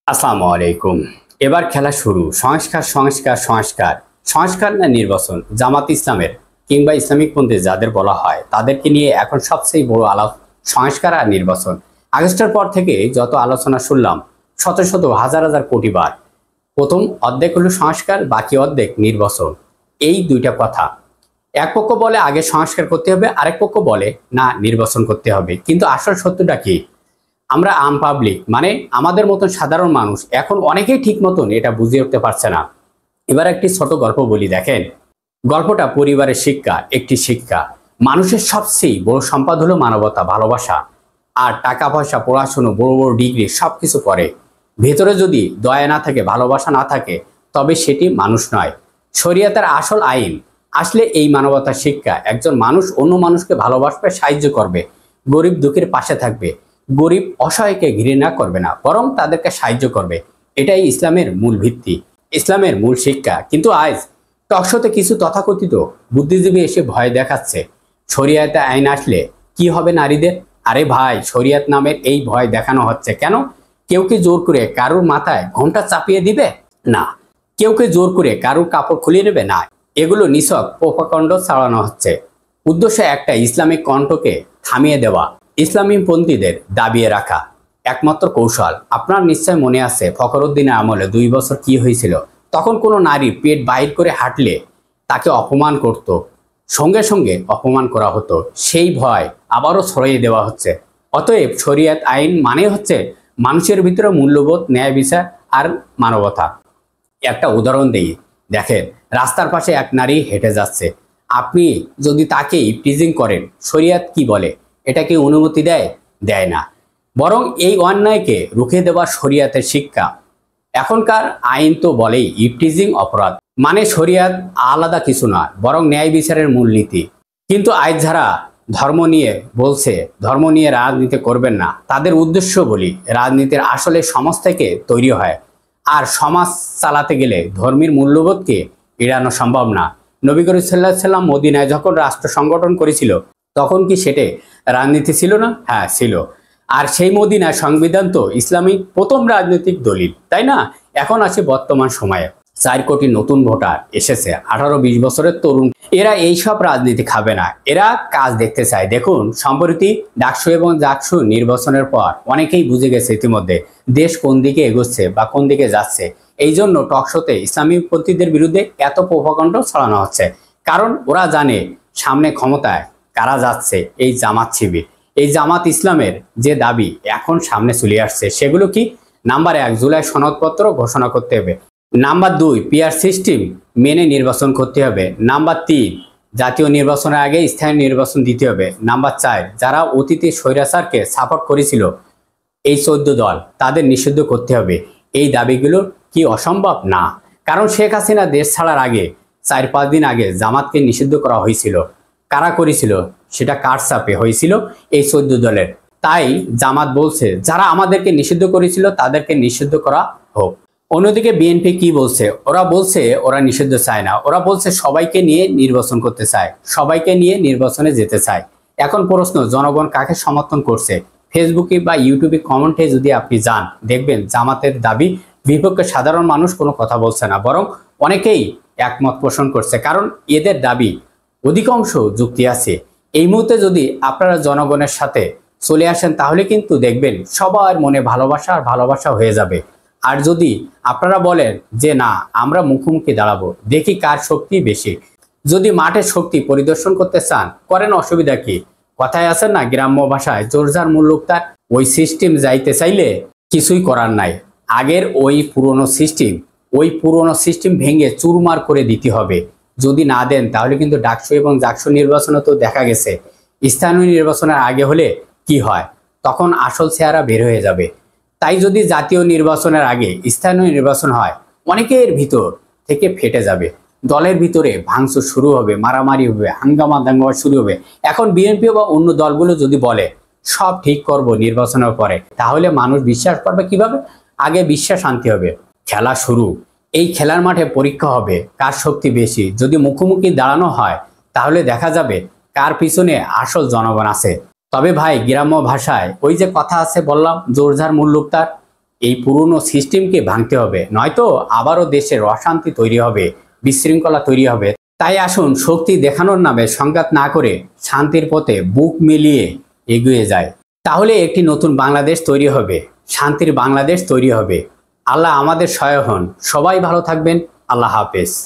আসসালামু আলাইকুম। এবার খেলা শুরু। সংস্কার সংস্কার সংস্কার সংস্কার না নির্বাচন? জামাত ইসলামের কিংবা ইসলামিকপন্থী যাদের বলা হয় তাদেরকে নিয়ে এখন সবচেয়ে বড় আলাপ সংস্কার আর নির্বাচন। আগস্টের পর থেকে যত আলোচনা শুনলাম শত শত হাজার হাজার কোটি বার। প্রথম অর্ধেক হলো সংস্কার, বাকি অর্ধেক নির্বাচন। এই দুইটা কথা। এক পক্ষ বলে আগে সংস্কার করতে হবে, আরেক পক্ষ বলে না নির্বাচন করতে হবে। কিন্তু আসল সত্যটা কি? আমরা আম পাবলিক মানে আমাদের মতন সাধারণ মানুষ এখন অনেকেই ঠিক মতন এটা বুঝে উঠতে পারছে না। এবার একটি ছোট গল্প বলি, দেখেন। গল্পটা পরিবারের শিক্ষা, একটি শিক্ষা। মানুষের সবচেয়ে বড় সম্পদ হলো মানবতা, ভালোবাসা। আর টাকা পয়সা, পড়াশুনো, বড় বড় ডিগ্রি সবকিছু পরে, ভেতরে যদি দয়া না থাকে, ভালোবাসা না থাকে, তবে সেটি মানুষ নয়। শরিয়াতের আসল আইন আসলে এই মানবতার শিক্ষা। একজন মানুষ অন্য মানুষকে ভালোবাসবে, সাহায্য করবে, গরিব দুঃখীর পাশে থাকবে, গরিব অসহায়কে ঘৃণা করবে না, বরং তাদেরকে সাহায্য করবে। এটাই ইসলামের মূল ভিত্তি, ইসলামের মূল শিক্ষা। কিন্তু আজ টকশোতে কিছু তথাকথিত বুদ্ধিজীবী এসে ভয় দেখাচ্ছে শরিয়াতে আইন আসলে কি হবে নারীদের। আরে ভাই, শরিয়াত নামের এই ভয় দেখানো হচ্ছে কেন? কেউ কি জোর করে কারুর মাথায় ঘোমটা চাপিয়ে দিবে? না। কেউ কি জোর করে কারুর কাপড় খুলিয়ে নেবে? না। এগুলো নিছক প্রোপাগেন্ড চালানো হচ্ছে। উদ্দেশ্য একটা, ইসলামিক কণ্ঠকে থামিয়ে দেওয়া, ইসলামীপন্থীদের দাবিয়ে রাখা। একমাত্র কৌশল। আপনার নিশ্চয় মনে আছে ফখরুদ্দিনের আমলে 2 বছর কি হয়েছিল? তখন কোনো নারী পেট বাহির করে হাঁটলে তাকে অপমান করত, সঙ্গে সঙ্গে অপমান করা হতো। সেই ভয় আবারও ছড়িয়ে দেওয়া হচ্ছে। অতএব শরিয়াত আইন মানে হচ্ছে মানুষের ভিতরে মূল্যবোধ, ন্যায় বিচার আর মানবতা। একটা উদাহরণ দেই, দেখেন। রাস্তার পাশে এক নারী হেঁটে যাচ্ছে, আপনি যদি তাকে ইপটিজিং করেন, শরিয়াত কি বলে? এটাকে অনুমতি দেয়? দেয় না। বরং এই অন্যায়কে রুখে দেওয়া শরিয়াতের শিক্ষা। এখনকার আইন তো বলেই ইপটিজিং অপরাধ, মানে শরিয়াত আলাদা কিছু নয়, বরং ন্যায় বিচারের মূলনীতি। কিন্তু আজ যারা ধর্ম নিয়ে বলছে, ধর্ম নিয়ে রাজনীতি করবেন না, তাদের উদ্দেশ্য বলি, রাজনীতির আসলে সমাজ থেকে তৈরি হয়। আর সমাজ চালাতে গেলে ধর্মীয় মূল্যবোধকে এড়ানো সম্ভব না। নবী করিম সাল্লাল্লাহু আলাইহি সাল্লাম মদিনায় যখন রাষ্ট্র সংগঠন করেছিল, তখন কি সেটে রাজনীতি ছিল না? হ্যাঁ, ছিল। আর সেই মদিনার সংবিধান তো ইসলামিক প্রথম রাজনৈতিক দলিল, তাই না? এখন আছে বর্তমান সময়ে 4 কোটি নতুন ভোটার এসেছে, 18-20 বছরের তরুণ। এরা এইসব রাজনীতি খাবে না, এরা কাজ দেখতে চায়। দেখুন, সম্প্রতি ডাকসু এবং জাকসু নির্বাচনের পর অনেকেই বুঝে গেছে ইতিমধ্যে দেশ কোন দিকে এগোচ্ছে বা কোন দিকে যাচ্ছে। এই জন্য টকশোতে ইসলামীপন্থীদের বিরুদ্ধে এত প্রোপাগেন্ডা ছড়ানো হচ্ছে। কারণ ওরা জানে সামনে ক্ষমতায় কারা যাচ্ছে, এই জামাত শিবির। এই জামাত ইসলামের যে দাবি এখন সামনে চলে আসছে, সেগুলো কি? নাম্বার 1, জুলাই সনদপত্র ঘোষণা করতে হবে। নাম্বার 2, পিআর সিস্টেম মেনে নির্বাচন করতে হবে। নাম্বার 3, জাতীয় নির্বাচনের আগে স্থানীয় নির্বাচন দিতে হবে। নাম্বার 4, যারা অতীতে স্বৈরাচারকে সাপোর্ট করেছিল, এই 14 দল, তাদের নিষিদ্ধ করতে হবে। এই দাবিগুলো কি অসম্ভব? না। কারণ শেখ হাসিনা দেশ ছাড়ার আগে 4-5 দিন আগে জামাতকে নিষিদ্ধ করা হয়েছিল। কারা করেছিল? সেটা কার চাপে হয়েছিল? এই 14 দলের। তাই জামাত বলছে যারা আমাদেরকে নিষিদ্ধ করেছিল তাদেরকে নিষিদ্ধ করা হোক। অন্যদিকে বিএনপি কি বলছে? ওরা বলছে ওরা নিষিদ্ধ চায় না, ওরা বলছে সবাইকে নিয়ে নির্বাচন করতে চায়, সবাইকে নিয়ে নির্বাচনে যেতে চায়। এখন প্রশ্ন, জনগণ কাকে সমর্থন করছে? ফেসবুকে বা ইউটিউবে কমেন্টে যদি আপনি যান, দেখবেন জামাতের দাবি বিপক্ষে সাধারণ মানুষ কোনো কথা বলছে না, বরং অনেকেই একমত পোষণ করছে। কারণ এদের দাবি অধিকাংশ যুক্তি আছে। এই মুহূর্তে যদি আপনারা জনগণের সাথে চলে আসেন, তাহলে কিন্তু দেখবেন সবার মনে ভালোবাসা আর ভালোবাসা হয়ে যাবে। আর যদি আপনারা বলেন যে না, আমরা মুখোমুখি দাঁড়াবো, দেখি কার শক্তি বেশি, যদি মাঠের শক্তি পরিদর্শন করতে চান, করেন, অসুবিধা কি? কথায় আছে না, গ্রাম্য ভাষায় জোর যার মুল্লুক তার। ওই সিস্টেম যাইতে চাইলে কিছুই করার নাই। আগের ওই পুরনো সিস্টেম ভেঙে চুরমার করে দিতে হবে। যদি না দেন, তাহলে কিন্তু ডাকসু এবং জাকসু নির্বাচনে তো দেখা গেছে স্থানীয় নির্বাচনের আগে হলে কি হয়, তখন আসল চেহারা বের হয়ে যাবে। তাই যদি জাতীয় নির্বাচনের আগে স্থানীয় নির্বাচন হয়, অনেকের ভিতর থেকে ফেটে যাবে, দলের ভিতরে ভাঙচুর শুরু হবে, মারামারি হবে, হাঙ্গামা দাঙ্গামা শুরু হবে। এখন বিএনপি বা অন্য দলগুলো যদি বলে সব ঠিক করব নির্বাচনের পরে, তাহলে মানুষ বিশ্বাস করবে কিভাবে? আগে বিশ্বাস আনতে হবে। খেলা শুরু। এই খেলার মাঠে পরীক্ষা হবে কার শক্তি বেশি। যদি মুখোমুখি দাঁড়ানো হয়, তাহলে দেখা যাবে কার পিছনে আসল জনগণ আছে। তবে ভাই, গ্রাম্য ভাষায় ওই যে কথা আছে, বললাম জোর যার মুল্লুক তার। এই পুরনো সিস্টেমকে ভাঙতে হবে, নয়তো আবারও দেশের অশান্তি তৈরি হবে, বিশৃঙ্খলা তৈরি হবে। তাই আসুন শক্তি দেখানোর নামে সংঘাত না করে শান্তির পথে বুক মিলিয়ে এগিয়ে যায়। তাহলে একটি নতুন বাংলাদেশ তৈরি হবে, শান্তির বাংলাদেশ তৈরি হবে। আল্লাহ আমাদের সহায় হন। সবাই ভালো থাকবেন। আল্লাহ হাফেজ।